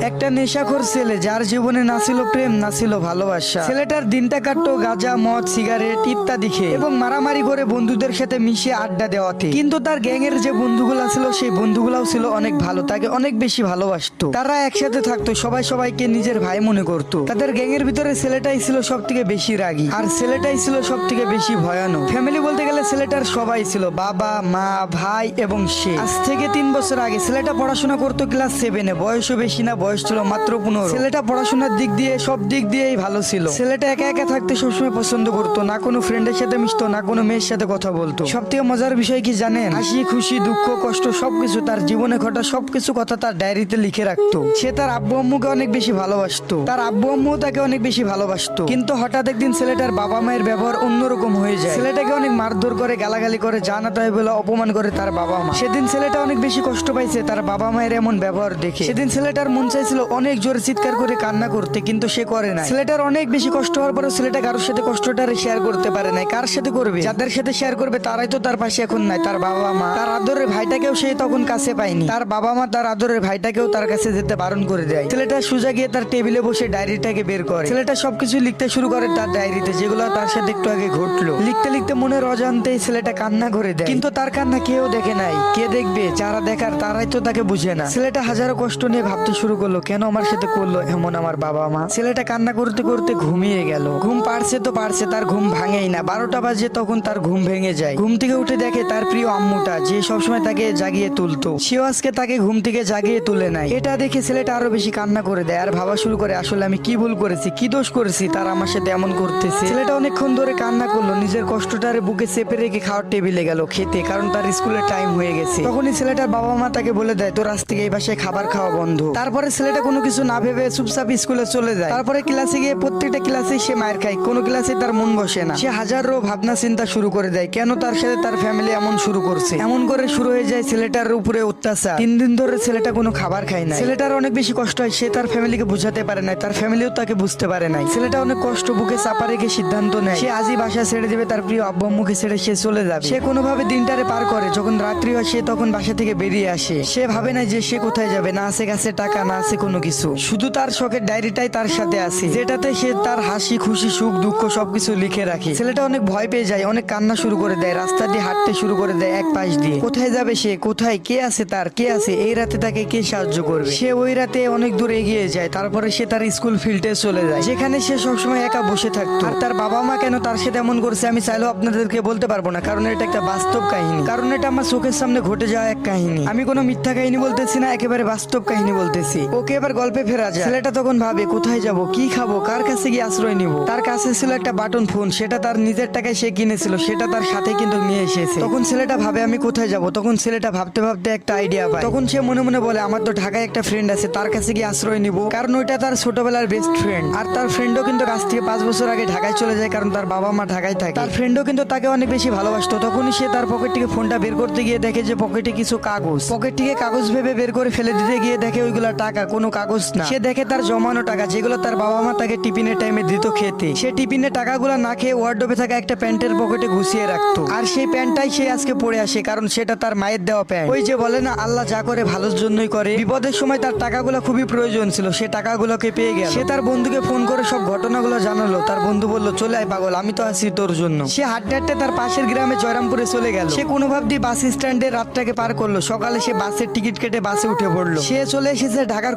একটা নেশাখোর ছেলে, যার জীবনে না ছিল প্রেম না ছিল ভালোবাসা। ছেলেটার দিনটা কাটতো গাঁজা, মদ, সিগারেট ইত্যাদি খেয়ে এবং মারামারি করে বন্ধুদের সাথে মিশে আড্ডা দেওয়াতে। কিন্তু তার গ্যাংয়ের যে বন্ধুগুলা ছিল সেই বন্ধুগুলাও ছিল অনেক ভালো, তাকে অনেক বেশি ভালোবাসতো। তারা একসাথে থাকতো, সবাই সবাইকে নিজের ভাই মনে করতো। তাদের গ্যাংয়ের ভিতরে ছেলেটাই ছিল সব থেকে বেশি রাগী, আর ছেলেটাই ছিল সব থেকে বেশি ভয়ানক। ফ্যামিলি বলতে গেলে ছেলেটার সবাই ছিল, বাবা, মা, ভাই এবং সে। আজ থেকে 3 বছর আগে ছেলেটা পড়াশোনা করতো ক্লাস 7-এ। বয়সও বেশি না, বয়স ছিল মাত্র 15। ছেলেটা পড়াশোনার দিক দিয়ে সব দিক দিয়েই ভালো ছিল। ছেলেটা একা একা থাকতে সবসময় পছন্দ করতো, না কোনো ফ্রেন্ডের সাথে মিশতো, না কোনো মেয়ের সাথে কথা বলতো। সব থেকে মজার বিষয় কি জানেন? হাসি, খুশি, দুঃখ, কষ্ট সবকিছু তার জীবনে ঘটা সবকিছু কথা তার ডায়েরিতে লিখে রাখতো। সে তার আব্বু আম্মুকে অনেক বেশি ভালোবাসতো, তার আব্বু আম্মু তাকে অনেক বেশি ভালোবাসতো। কিন্তু হঠাৎ একদিন ছেলেটার বাবা মায়ের ব্যবহার অন্যরকম হয়ে যায়। ছেলেটাকে অনেক মারধর করে, গালাগালি করে, জানা তাই বলে অপমান করে তার বাবা মা। সেদিন ছেলেটা অনেক বেশি কষ্ট পাইছে তার বাবা মায়ের এমন ব্যবহার দেখে। সেদিন ছেলেটার মন চাইছিল অনেক জোরে চিৎকার করে কান্না করতে, কিন্তু সে করে না। ছেলেটার অনেক বেশি কষ্ট হওয়ার পরে ছেলেটা কারোর সাথে কষ্টটা শেয়ার করতে পারে নাই। কার সাথে করবে? যাদের সাথে শেয়ার করবে তারাই তো তার পাশে এখন নাই। তার বাবা মা, তার আদরের ভাইটাকেও সে তখন কাছে পায়নি। তার বাবা মা তার আদরের ভাইটাকেও তার কাছে যেতে বারণ করে দেয়। ছেলেটা সোজা গিয়ে তার টেবিলে বসে ডায়েরিটাকে বের করে। ছেলেটা সবকিছু লিখতে শুরু করে তার ডায়েরিতে, যেগুলো তার সাথে একটু আগে ঘটলো। লিখতে লিখতে মনের অজান্তেই ছেলেটা কান্না করে দেয়। কিন্তু তার কান্না কেউ দেখে নাই। কে দেখবে? যারা দেখার তারাই তো তাকে বুঝে না। ছেলেটা হাজারো কষ্ট নিয়ে ভাবতে শুরু করলো, কেন আমার সাথে করলো এমন আমার বাবা মা। ছেলেটা কান্না করতে করতে ঘুমিয়ে গেল। ঘুম পারছে তো পারছে, তার ঘুম ভাঙেই না। 12টা বাজে তখন তার ঘুম ভেঙে যায়। ঘুম থেকে উঠে দেখে তার প্রিয় আম্মুটা, যে সবসময় তাকে জাগিয়ে তুলতো, সেও আজকে তাকে ঘুম থেকে জাগিয়ে তুলে নাই। এটা দেখে ছেলেটা আরো বেশি কান্না করে দেয় আর ভাবা শুরু করে, আসলে আমি কি ভুল করেছি, কি দোষ করেছি তার আমার সাথে এমন করতেছে। ছেলেটা অনেকক্ষণ ধরে কান্না করলো, নিজের কষ্টটারে বুকে চেপে রেখে খাওয়ার টেবিলে গেল খেতে, কারণ তার স্কুলের টাইম হয়ে গেছে। তখনই ছেলেটার বাবা মা তাকে বলে দেয়, তোর আজ থেকে এই বাসায় খাবার খাওয়া বন্ধ। তারপরে ছেলেটা কোনো কিছু না ভেবে চুপচাপ স্কুলে চলে যায়। তারপরে ক্লাসে গিয়ে প্রত্যেকটা ক্লাসে সে মায়ের খায়, কোনো ক্লাসে তার মন বসে না। সে হাজারো ভাবনা চিন্তা শুরু করে দেয়, কেন তার সাথে তার ফ্যামিলি এমন শুরু করছে। এমন করে শুরু হয়ে যায় ছেলেটার উপরে অত্যাচার। 3 দিন ধরে ছেলেটা কোনো খাবার খায় না। ছেলেটার অনেক বেশি কষ্ট হয়, সে তার ফ্যামিলিকে বুঝাতে পারে না, তার ফ্যামিলিও তাকে বুঝতে পারে নাই। ছেলেটা অনেক কষ্ট বুকে চাপা রেখে সিদ্ধান্ত নেয় সে আজই বাসা ছেড়ে দেবে, তার প্রিয় আব্বু আম্মুকে ছেড়ে সে চলে যাবে। সে কোনোভাবে দিনটারে পার করে। যখন রাত্রি হয় সে তখন বাসা থেকে বেরিয়ে আসে। সে ভাবে না যে সে কোথায় যাবে, না আছে কাছে টাকা, না আছে কোনো কিছু, শুধু তার শখের ডায়েরিটাই তার সাথে আছে, যেটাতে সে তার হাসি, খুশি, সুখ, দুঃখ সবকিছু লিখে রাখে। ছেলেটা অনেক ভয় পেয়ে যায়, অনেক কান্না শুরু করে দেয়, রাস্তা দিয়ে হাঁটতে শুরু করে দেয় এক পাশ দিয়ে। কোথায় যাবে সে, কোথায় কে আছে, তার কে আছে, এই রাতে তাকে কে সাহায্য করবে। সে ওই রাতে অনেক দূর এগিয়ে যায়। তারপরে সে তার স্কুল ফিল্ডে চলে যায়, যেখানে সে সবসময় একা বসে থাকতো। আর তার বাবা মা কেন তার সাথে এমন করছে আমি চাইলেও আপনাদেরকে বলতে পারবো না, কারণ এটা একটা বাস্তব কাহিনী, কারণ এটা আমার চোখের সামনে ঘটে যাওয়া এক কাহিনী। আমি কোনো মিথ্যা কাহিনী বলতেছি না, একেবারে বাস্তব কাহিনী বলতেছি। ওকে এবার গল্পে ফেরা যায়। ছেলেটা তখন ভাবে, কোথায় যাব, কি খাবো, কার কাছে গিয়ে আশ্রয় নিব। তার কাছে ছিল একটা বাটন ফোন, সেটা তার নিজের টাকায় সে কিনেছিল, সেটা তার সাথে কিন্তু নিয়ে এসেছে। তখন ছেলেটা ভাবে আমি কোথায় যাব। তখন ছেলেটা ভাবতে ভাবতে একটা আইডিয়া পায়। তখন সে মনে মনে বলে, আমার তো ঢাকায় একটা ফ্রেন্ড আছে, তার কাছে গিয়ে আশ্রয় নিব, কারণ ওইটা তার ছোটবেলার বেস্ট ফ্রেন্ড। আর তার ফ্রেন্ডও কিন্তু কাছ থেকে 5 বছর আগে ঢাকায় চলে যায়, কারণ তার বাবা মা ঢাকায় থাকে। তার ফ্রেন্ডও কিন্তু তাকে অনেক বেশি ভালোবাসতো। তখনই সে তার পকেট থেকে ফোনটা বের করতে গিয়ে দেখে যে পকেটে কিছু কাগজ। পকেট থেকে কাগজ ভেবে বের করে ফেলে দিতে গিয়ে দেখে ওইগুলা টাকা, কোনো কাগজ না। সে দেখে তার জমানো টাকা, যেগুলো তার বাবা মা তাকে টিফিনের টাইমে দিত খেতে। সে টিফিনে টাকাগুলো না খেয়ে ওয়ার্ডরোবে থাকা একটা প্যান্টের পকেটে গুছিয়ে রাখতো। আর সেই প্যান্টটাই সে আজকে পরে আসে, কারণ সেটা তার মায়ের দেওয়া প্যান্ট। ওই যে বলে না, আল্লাহ যা করে ভালোর জন্যই করে। বিপদের সময় তার টাকাগুলো খুবই প্রয়োজন ছিল, সে টাকাগুলোকে পেয়ে গেল। সে তার বন্ধুকে ফোন করে সব ঘটনাগুলো জানালো। তার বন্ধু বলল, চলে আয় পাগল, আমি তো আছি তোর জন্য। সে হাঁটতে হাঁটতে তার পাশের গ্রামে জয়রামপুরে চলে গেল। সে কোনোভাবে বাস স্ট্যান্ডে রাতটাকে পার করলো। সকালে সে বাসের টিকিট কেটে বাসে উঠে পড়লো। সে চলে এসেছে ঢাকার